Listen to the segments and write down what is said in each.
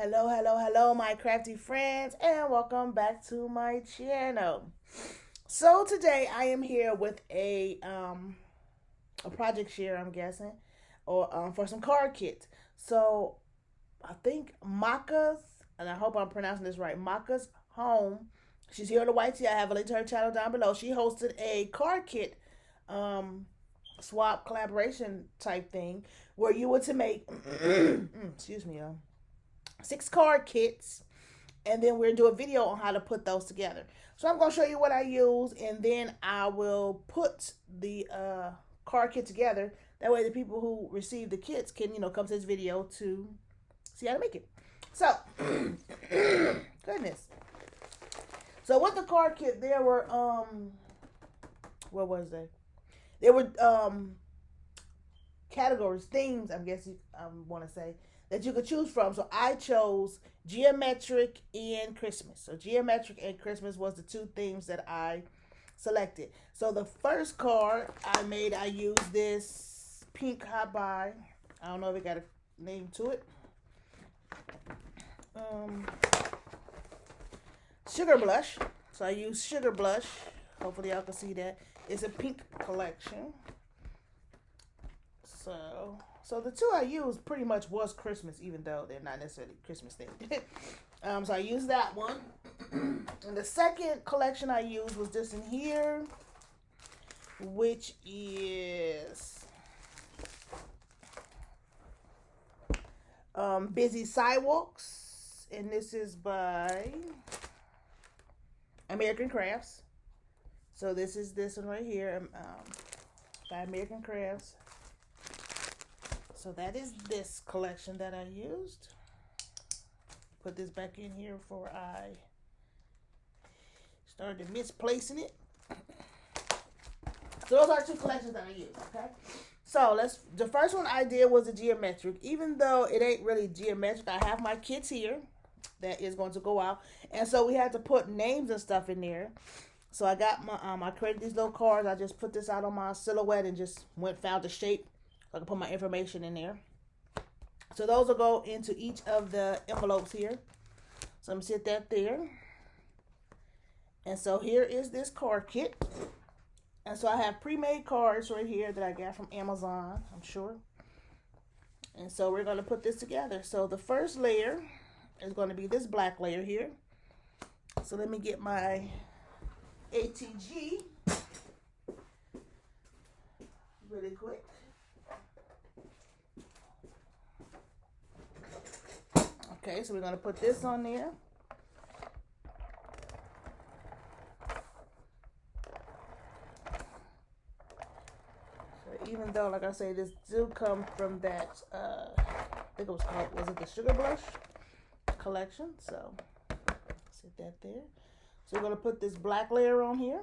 Hello, hello, hello, my crafty friends, and welcome back to my channel. So today I am here with a project share, I'm guessing, or for some card kits. So I think Maka's, and I hope I'm pronouncing this right, Maka's Home. She's here on the White Tea. I have a link to her channel down below. She hosted a card kit um swap collaboration type thing where you were to make excuse me, 6 card kits, and then we'll do a video on how to put those together. So I'm going to show you what I use, and then I will put the card kit together. That way the people who receive the kits can, come to this video to see how to make it. So, goodness. So with the card kit, there were, what was they? There were categories, themes, I guess I want to say, that you could choose from. So I chose geometric and Christmas. So geometric and Christmas was the two themes that I selected. So the first card I made, I used this pink hot buy. I don't know if it got a name to it. Sugar blush. So I used sugar blush. Hopefully y'all can see that. It's a pink collection. So the two I used pretty much was Christmas, even though they're not necessarily Christmas themed. So I used that one. And the second collection I used was this in here, which is Busy Sidewalks. And this is by American Crafts. So this is this one right here, by American Crafts. So that is this collection that I used. Put this back in here before I started misplacing it. So those are two collections that I used, okay? So the first one I did was a geometric. Even though it ain't really geometric, I have my kits here that is going to go out. And so we had to put names and stuff in there. So I got I created these little cards. I just put this out on my silhouette and just found the shape. I can put my information in there. So those will go into each of the envelopes here. So I'm going to sit that there. And so here is this card kit. And so I have pre-made cards right here that I got from Amazon, I'm sure. And so we're going to put this together. So the first layer is going to be this black layer here. So let me get my ATG really quick. Okay, so we're going to put this on there. So even though, like I say, this do come from that, I think it was called, was it the Sugar Blush collection? So, sit that there. So we're going to put this black layer on here.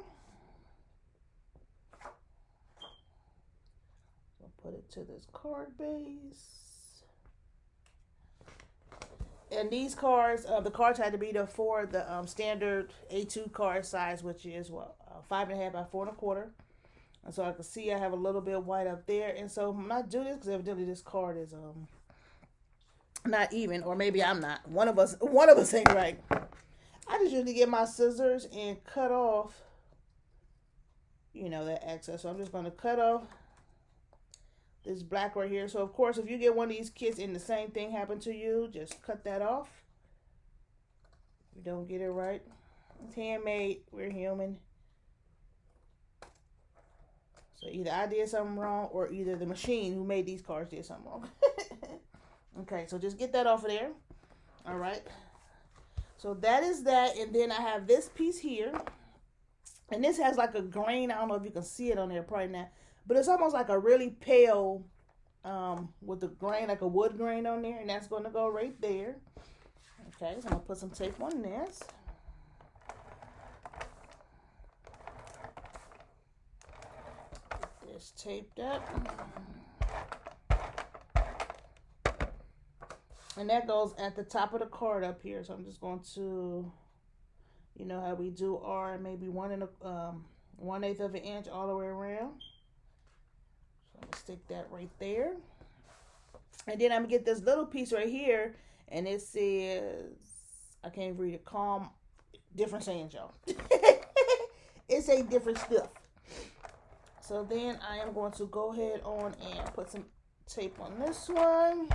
So put it to this card base. And these cards, the cards had to be for the standard A2 card size, which is 5.5 by 4.25. And so I can see I have a little bit of white up there. And so I'm not doing this because evidently this card is not even, or maybe I'm not. One of us ain't right. I just usually get my scissors and cut off, that excess. So I'm just going to cut off this black right here. So of course, if you get one of these kits and the same thing happened to you, just cut that off. If you don't get it right, it's handmade. We're human. So either I did something wrong, or either the machine who made these cards did something wrong. Okay, so just get that off of there. All right. So that is that, and then I have this piece here, and this has like a grain. I don't know if you can see it on there, probably not. But it's almost like a really pale, with the grain, like a wood grain on there. And that's going to go right there. Okay, so I'm going to put some tape on this. Get this taped up. And that goes at the top of the card up here. So I'm just going to, how we do our maybe 1/8 of an inch all the way around. So I'm going to stick that right there. And then I'm going to get this little piece right here, And it says, I can't read it, calm, different sayings, y'all. It's a different stuff. So then I am going to go ahead on and put some tape on this one.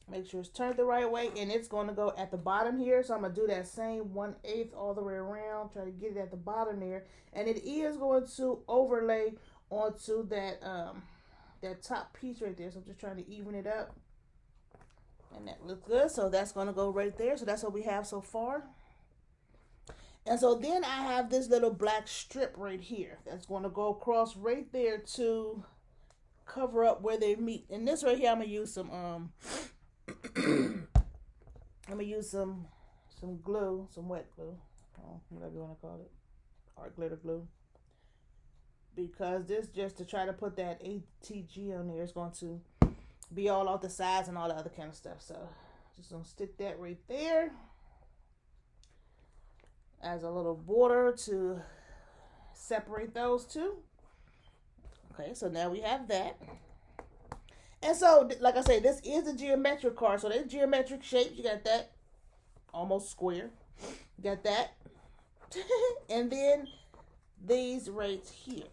Make sure it's turned the right way, and it's going to go at the bottom here. So I'm going to do that same 1/8 all the way around, try to get it at the bottom there. And it is going to overlay onto that that top piece right there. So I'm just trying to even it up. And that looks good. So that's going to go right there. So that's what we have so far. And so then I have this little black strip right here that's going to go across right there to cover up where they meet. And this right here, I'm going to use some I'm gonna use some glue, some wet glue, whatever you want to call it, art glitter glue, because this, just to try to put that ATG on there, is going to be all off the sides and all the other kind of stuff. So just gonna stick that right there as a little border to separate those two. Okay, so now we have that. And so, like I said, this is a geometric card. So there's geometric shapes. You got that, almost square. You got that. And then these right here.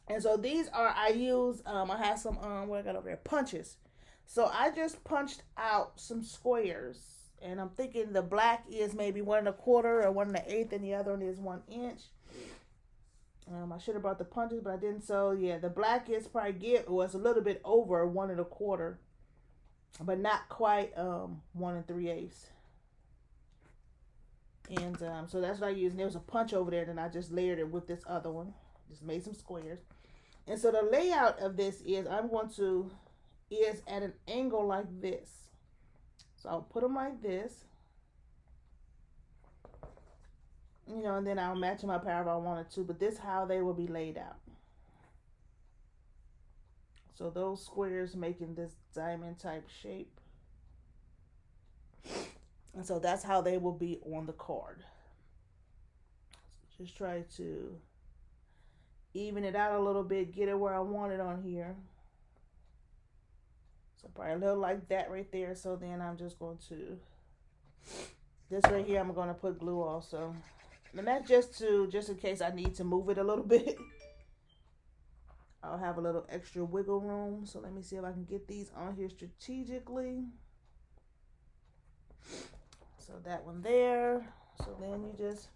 And so these are, I use, I have some, what I got over there, punches. So I just punched out some squares. And I'm thinking the black is maybe 1 1/4 or 1 1/8, and the other one is 1 inch. I should have brought the punches, but I didn't. So yeah, the black is probably was a little bit over 1 1/4, but not quite 1 3/8. And so that's what I used. And there was a punch over there, and I just layered it with this other one. Just made some squares. And so the layout of this is is at an angle like this. So I'll put them like this. You know, and then I'll match them up however I wanted to. But this is how they will be laid out. So those squares making this diamond type shape. And so that's how they will be on the card. So just try to even it out a little bit. Get it where I want it on here. So probably a little like that right there. So then I'm just going to, this right here, I'm going to put glue also. And that's just in case I need to move it a little bit. I'll have a little extra wiggle room. So let me see if I can get these on here strategically. So that one there. So then you just,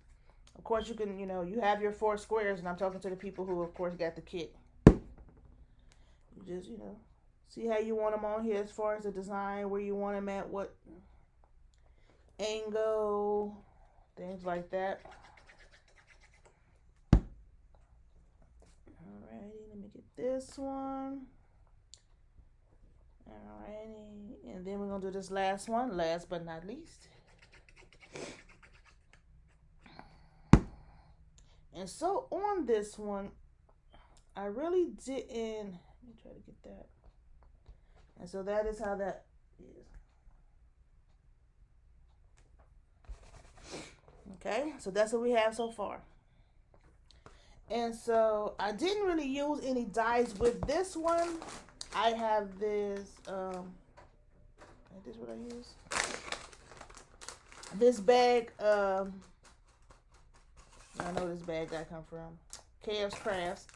of course you can, you have your 4 squares, and I'm talking to the people who of course got the kit. You just, see how you want them on here as far as the design, where you want them at, what angle, things like that. Alrighty, let me get this one. Alrighty, and then we're going to do this last one, last but not least. And so on this one, I really didn't, let me try to get that. And so that is how that is. Okay, so that's what we have so far. And so I didn't really use any dies with this one. I have this, is this what I use? This bag, I know this bag that I come from, KF's Crafts.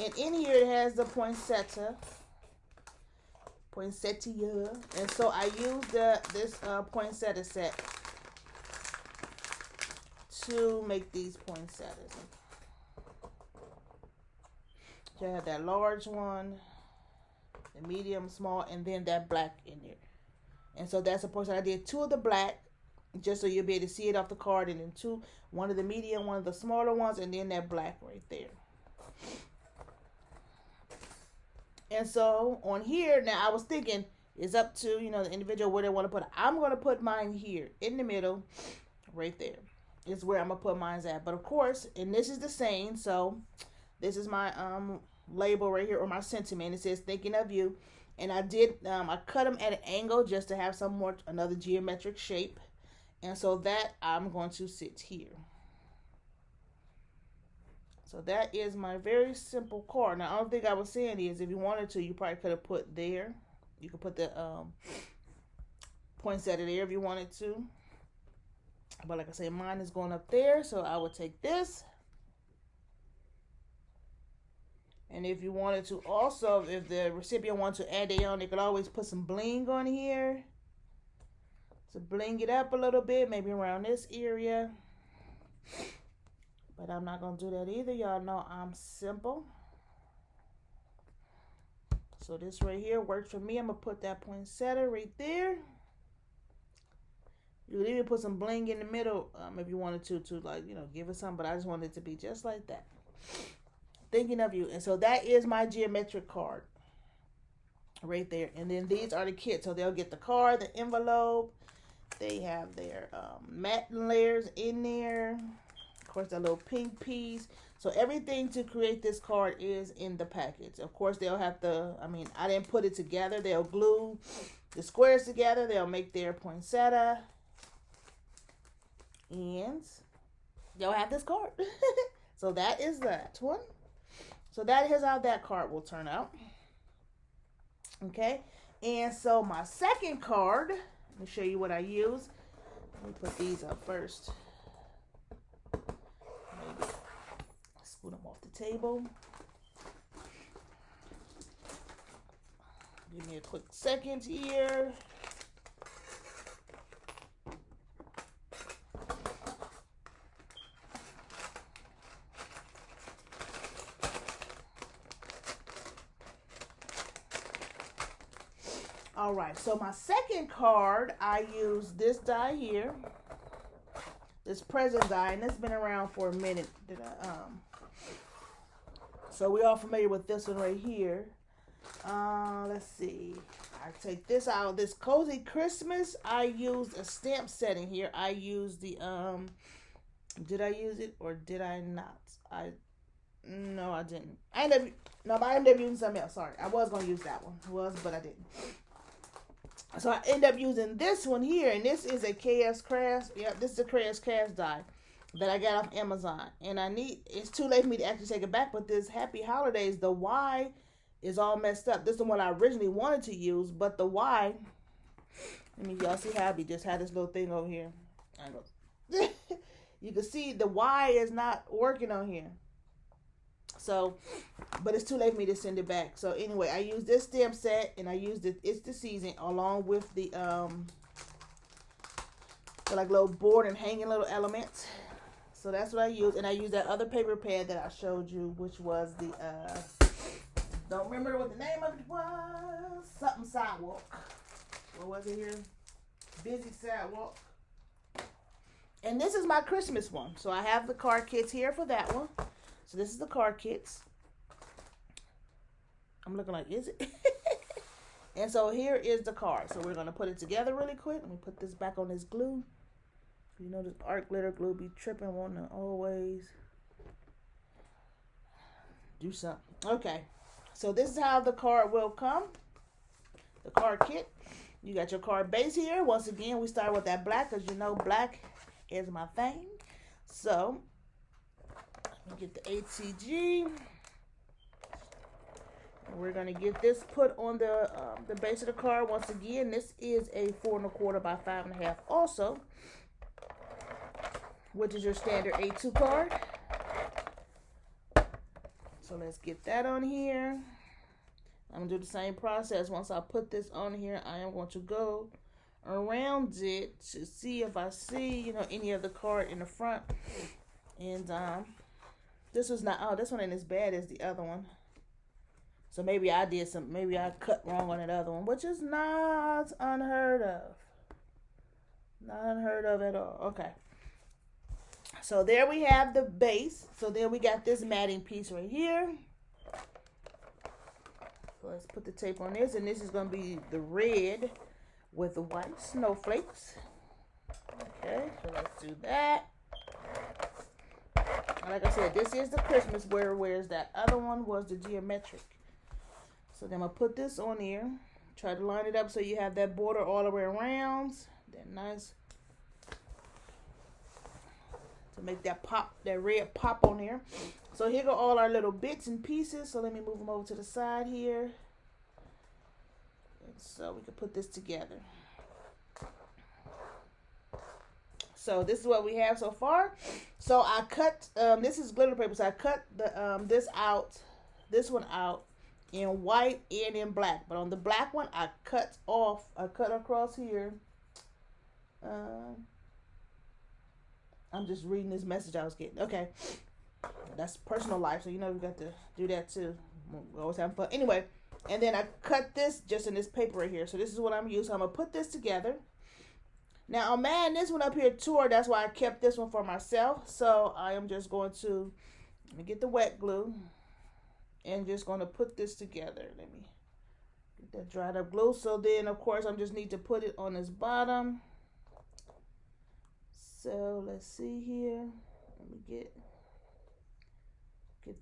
And in here it has the poinsettia. And so I used this poinsettia set to make these poinsettias. So I have that large one, the medium, small, and then that black in there. And so that's a portion. I did 2 of the black, just so you'll be able to see it off the card, and then 1 of the medium, 1 of the smaller ones, and then that black right there. And so on here, now I was thinking, it's up to, the individual where they want to put it. I'm going to put mine here in the middle, right there. Is where I'm going to put mine at. But of course, and this is the same, so this is my label right here, or my sentiment. It says, thinking of you. And I did, I cut them at an angle just to have another geometric shape. And so that I'm going to sit here. So that is my very simple card. Now, the only thing I was saying is, if you wanted to, you probably could have put there. You could put the poinsettia there if you wanted to. But like I said, mine is going up there, so I would take this. And if you wanted to also, if the recipient wants to add their own, they could always put some bling on here. To bling it up a little bit, maybe around this area. But I'm not going to do that either. Y'all know I'm simple. So this right here works for me. I'm going to put that poinsettia right there. You could even put some bling in the middle if you wanted to like, you know, give it some. But I just wanted it to be just like that. Thinking of you. And so that is my geometric card right there. And then these are the kits. So they'll get the card, the envelope. They have their matte layers in there. Of course, that little pink piece. So everything to create this card is in the package. Of course, they'll have to, I didn't put it together. They'll glue the squares together. They'll make their poinsettia. And they'll have this card. So that is that one. So that is how that card will turn out. Okay. And so my second card, let me show you what I use. Let me put these up first. Maybe scoot them off the table. Give me a quick second here. All right, so my second card, I use this die here, this present die, and it's been around for a minute. So we're all familiar with this one right here. Let's see. I take this out. This Cozy Christmas, I used a stamp setting here. I used the, did I use it or did I not? No, I didn't. I ended up using something else. Sorry, I was going to use that one. But I didn't. So I end up using this one here, and this is a KS Crafts. Yeah, this is a KS Crafts die that I got off Amazon. And it's too late for me to actually take it back, but this Happy Holidays, the Y is all messed up. This is the one I originally wanted to use, but the Y, let me y'all see how I just had this little thing over here. You can see the Y is not working on here. So, but it's too late for me to send it back. So anyway, I used this stamp set, and I used It's the Season along with the like little board and hanging little elements. So that's what I used, and I used that other paper pad that I showed you, which was the don't remember what the name of it was. Something Sidewalk. What was it here? Busy Sidewalk. And this is my Christmas one. So I have the card kits here for that one. So this is the card kits. I'm looking like, is it? And so here is the card. So we're going to put it together really quick. Let me put this back on this glue. You know this art glitter glue be tripping, wanting to always do something. Okay. So this is how the card will come. The card kit. You got your card base here. Once again, we start with that black because you know black is my thing. So let me get the ATG. And we're going to get this put on the base of the card. Once again, this is a 4 1/4 by 5 1/2 also, which is your standard A2 card. So let's get that on here. I'm going to do the same process. Once I put this on here, I am going to go around it to see if I see, you know, any of the card in the front. And this was not, oh, this one ain't as bad as the other one. So maybe I cut wrong on that other one, which is not unheard of. Not unheard of at all. Okay. So there we have the base. So then we got this matting piece right here. So let's put the tape on this, and this is going to be the red with the white snowflakes. Okay, so let's do that. Like I said, this is the Christmas, whereas that other one was the geometric. So then I'm going to put this on here. Try to line it up so you have that border all the way around. That nice. To make that pop, that red pop on here. So here go all our little bits and pieces. So let me move them over to the side here. So we can put this together. So this is what we have so far. So I cut, this is glitter paper, so I cut the this one out in white and in black. But on the black one, I cut across here. I'm just reading this message I was getting. Okay. That's personal life, so you know we got to do that too. We're always having fun. Anyway, and then I cut this just in this paper right here. So this is what I'm using. So I'm going to put this together. Now, I'm adding this one up here too, that's why I kept this one for myself. So I am just going to, let me get the wet glue and just going to put this together. Let me get that dried up glue. So then, of course, I just need to put it on this bottom. So let's see here. Let me get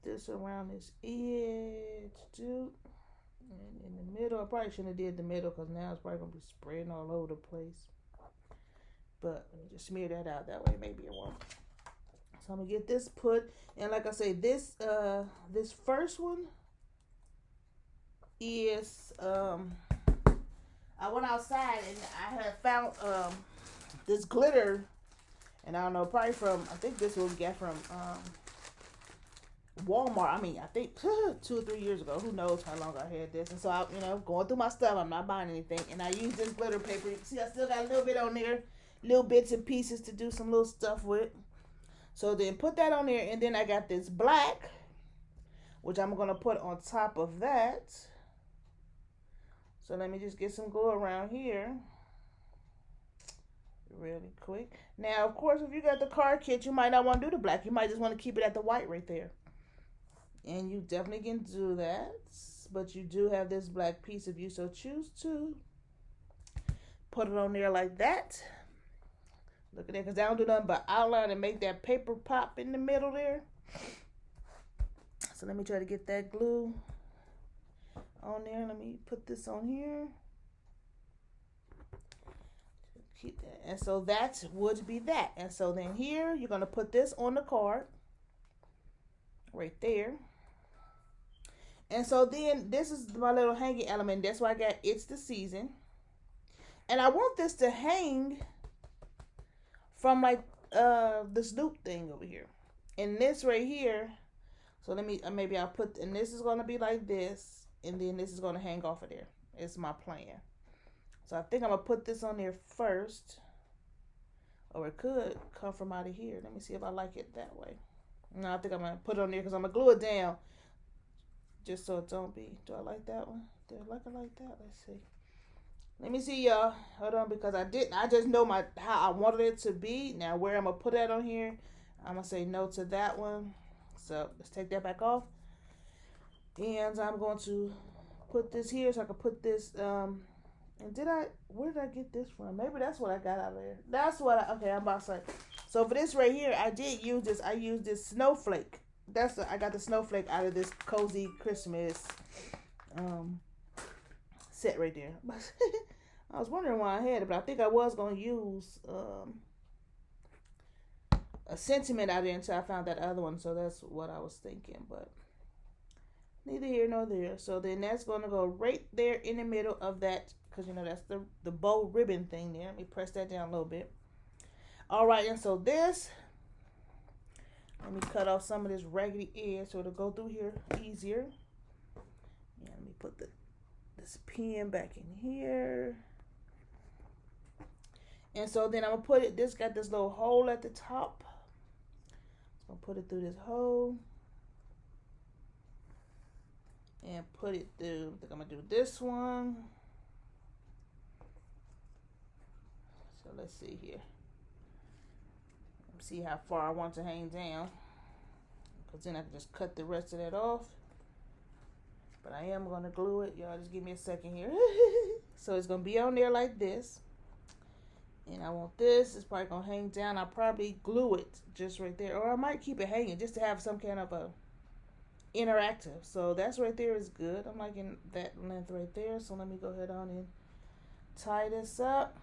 this around this edge too. And in the middle, I probably shouldn't have did the middle because now it's probably going to be spreading all over the place. But let me just smear that out. That way maybe it won't. So I'm going to get this put. And like I say, this first one is, I went outside and I had found this glitter. And I don't know, probably from, I think this was got from Walmart. I mean, I think 2 or 3 years ago. Who knows how long I had this. And so, I, going through my stuff, I'm not buying anything. And I used this glitter paper. You can see I still got a little bit on there. Little bits and pieces to do some little stuff with. So then put that on there. And then I got this black, which I'm going to put on top of that. So let me just get some glue around here. Really quick. Now, of course, if you got the card kit, you might not want to do the black. You might just want to keep it at the white right there. And you definitely can do that. But you do have this black piece if you so choose to. Put it on there like that. Look at that, because I don't do nothing but outline and make that paper pop in the middle there. So let me try to get that glue on there. Let me put this on here. Keep that. And so that would be that. And so then here, you're going to put this on the card. Right there. And so then this is my little hanging element. That's why I got It's the Season. And I want this to hang from like this loop thing over here. And this right here. So let me, maybe I'll put, and this is going to be like this. And then this is going to hang off of there. It's my plan. So I think I'm going to put this on there first. Or it could come from out of here. Let me see if I like it that way. No, I think I'm going to put it on there because I'm going to glue it down. Just so it don't be. Do I like that one? Do I like it like that? Let's see. Let me see, y'all. Hold on, because I just know how I wanted it to be. Now, where I'm going to put that on here, I'm going to say no to that one. So, let's take that back off. And I'm going to put this here so I can put this, and where did I get this from? Maybe that's what I got out of there. That's what okay, I'm about to say. So, for this right here, I did use this. I used this snowflake. I got the snowflake out of this Cozy Christmas set right there. I was wondering why I had it, but I think I was going to use a sentiment out there until I found that other one. So that's what I was thinking, but neither here nor there. So then that's going to go right there in the middle of that, because that's the bow ribbon thing there. Let me press that down a little bit. All right, and so this, let me cut off some of this raggedy edge so it'll go through here easier. Yeah, let me put this pen back in here. And so then I'm going to put it, this got this little hole at the top. So I'm going to put it through this hole. And put it through, I think I'm going to do this one. So let's see here. Let's see how far I want to hang down. Because then I can just cut the rest of that off. But I am going to glue it. Y'all just give me a second here. So it's going to be on there like this. And I want this. It's probably going to hang down. I'll probably glue it just right there. Or I might keep it hanging just to have some kind of a interactive. So that's right there is good. I'm liking that length right there. So let me go ahead on and tie this up.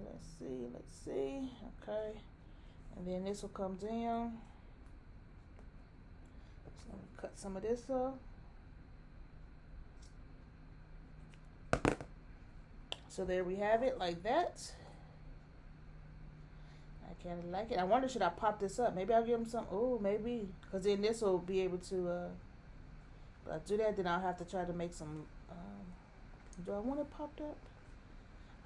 Let's see. Okay. And then this will come down. So let me cut some of this off. So there we have it, like that. I kind of like it. I wonder, should I pop this up? Maybe I'll give them some. Oh, maybe. Because then this will be able to, if I do that, then I'll have to try to make some, do I want it popped up?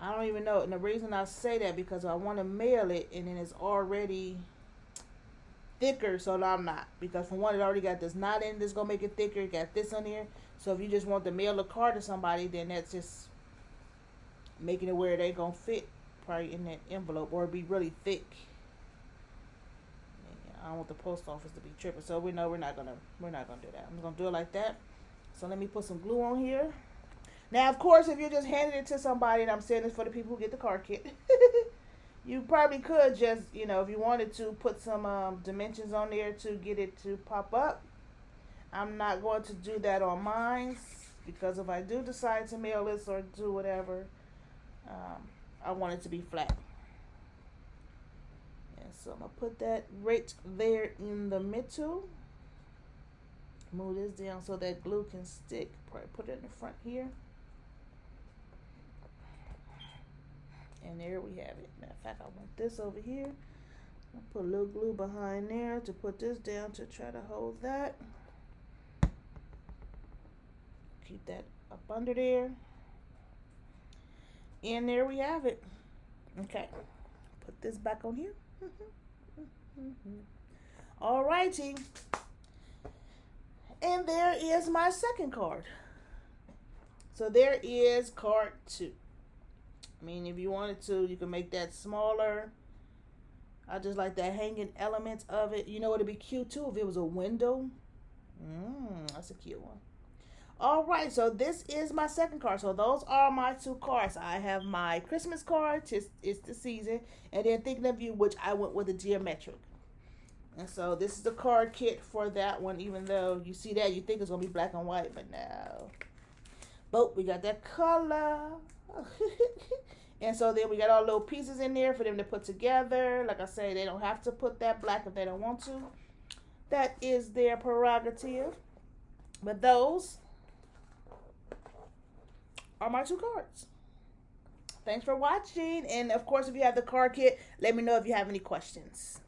I don't even know. And the reason I say that, because I want to mail it, and then it's already thicker, so no, I'm not. Because for one, it already got this knot in this, going to make it thicker. It got this on here. So if you just want to mail a card to somebody, then that's just making it where they going to fit probably in that envelope, or be really thick. I don't want the post office to be tripping, so we know we're not gonna do that. I'm just gonna do it like that. So let me put some glue on here. Now, of course, if you're just handing it to somebody, and I'm saying this for the people who get the card kit, you probably could just, you know, if you wanted to, put some dimensions on there to get it to pop up. I'm not going to do that on mine, because if I do decide to mail this or do whatever, I want it to be flat. And so I'm going to put that right there in the middle. Move this down so that glue can stick. Probably put it in the front here. And there we have it. Matter of fact, I want this over here. I'll put a little glue behind there to put this down to try to hold that. Keep that up under there. And there we have it. Okay. Put this back on here. Alrighty. And there is my second card. So there is card 2. I mean, if you wanted to, you can make that smaller. I just like the hanging elements of it. You know, it'd be cute too if it was a window. That's a cute one. All right, so this is my second card. So those are my 2 cards. I have my Christmas card, it's the season, and then Thinking of You, which I went with a geometric. And so this is the card kit for that one, even though you see that, you think it's going to be black and white, but no. But we got that color. And so then we got all little pieces in there for them to put together. Like I say, they don't have to put that black if they don't want to. That is their prerogative. But those are my 2 cards. Thanks for watching. And of course, if you have the card kit, let me know if you have any questions.